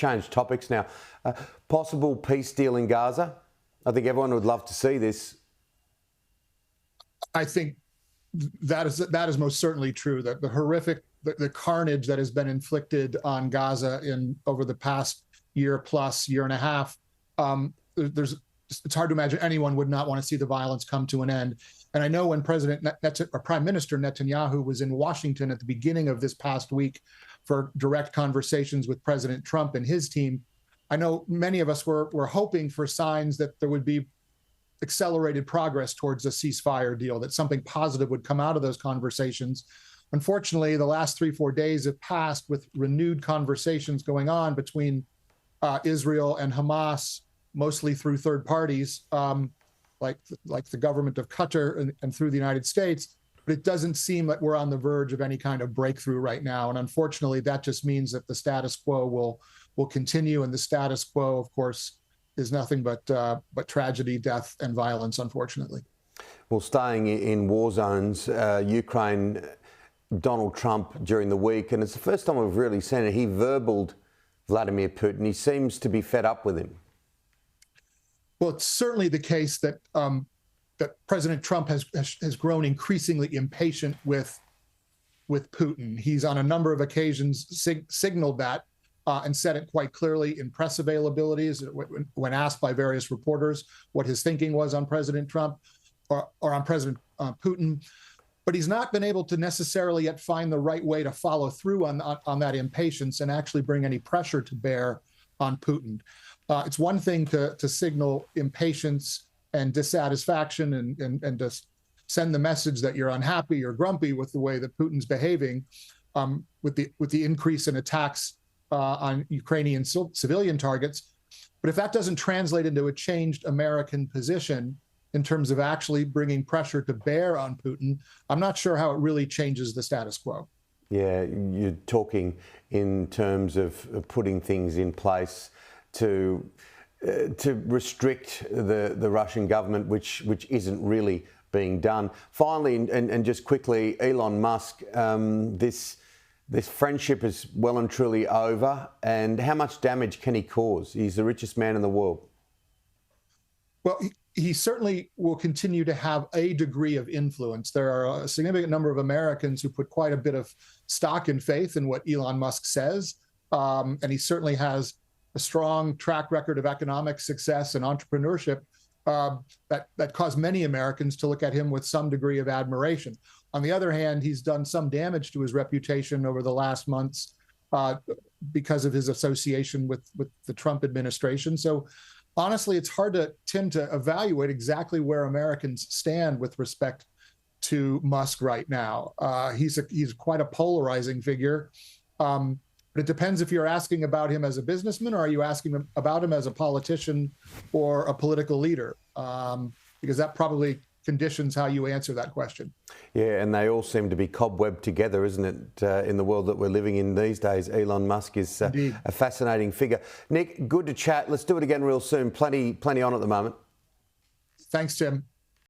change topics now. Possible peace deal in Gaza? I think everyone would love to see this. I think that is most certainly true. That the horrific, the carnage that has been inflicted on Gaza over the past year plus, year and a half, it's hard to imagine anyone would not want to see the violence come to an end. And I know when Prime Minister Netanyahu was in Washington at the beginning of this past week for direct conversations with President Trump and his team, I know many of us were hoping for signs that there would be accelerated progress towards a ceasefire deal, that something positive would come out of those conversations. Unfortunately, the last 3-4 days have passed with renewed conversations going on between Israel and Hamas, mostly through third parties, like the government of Qatar and through the United States. But it doesn't seem like we're on the verge of any kind of breakthrough right now. And unfortunately, that just means that the status quo will continue. And the status quo, of course, is nothing but tragedy, death, and violence, unfortunately. Well, staying in war zones, Ukraine, Donald Trump during the week, and it's the first time we've really seen it, he verbaled Vladimir Putin. He seems to be fed up with him. Well, it's certainly the case that that President Trump has grown increasingly impatient with Putin. He's on a number of occasions signaled that and said it quite clearly in press availabilities when asked by various reporters what his thinking was on President Trump or on President Putin. But he's not been able to necessarily yet find the right way to follow through on that impatience and actually bring any pressure to bear on Putin. It's one thing to signal impatience and dissatisfaction and to send the message that you're unhappy or grumpy with the way that Putin's behaving, with the increase in attacks on Ukrainian civilian targets. But if that doesn't translate into a changed American position in terms of actually bringing pressure to bear on Putin, I'm not sure how it really changes the status quo. Yeah, you're talking in terms of putting things in place to restrict the Russian government, which isn't really being done. Finally, and just quickly, Elon Musk, this friendship is well and truly over. And how much damage can he cause? He's the richest man in the world. Well, he certainly will continue to have a degree of influence. There are a significant number of Americans who put quite a bit of stock and faith in what Elon Musk says. And he certainly has a strong track record of economic success and entrepreneurship that caused many Americans to look at him with some degree of admiration. On the other hand, he's done some damage to his reputation over the last months because of his association with the Trump administration. So honestly, it's hard to evaluate exactly where Americans stand with respect to Musk right now. He's quite a polarizing figure. But it depends if you're asking about him as a businessman or are you asking about him as a politician or a political leader? Because that probably conditions how you answer that question. Yeah, and they all seem to be cobwebbed together, isn't it, in the world that we're living in these days? Elon Musk is a fascinating figure. Nick, good to chat. Let's do it again real soon. Plenty on at the moment. Thanks, Tim.